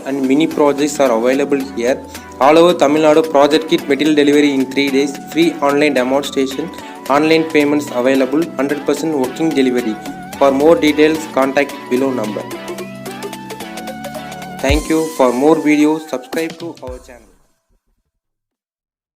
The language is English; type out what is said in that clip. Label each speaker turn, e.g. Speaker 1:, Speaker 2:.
Speaker 1: and mini projects are available here. All over Tamil Nadu, project kit material delivery in 3 days, free online demonstration, online payments available, 100% working delivery. For more details, contact below number. Thank you. For more videos, subscribe to our channel.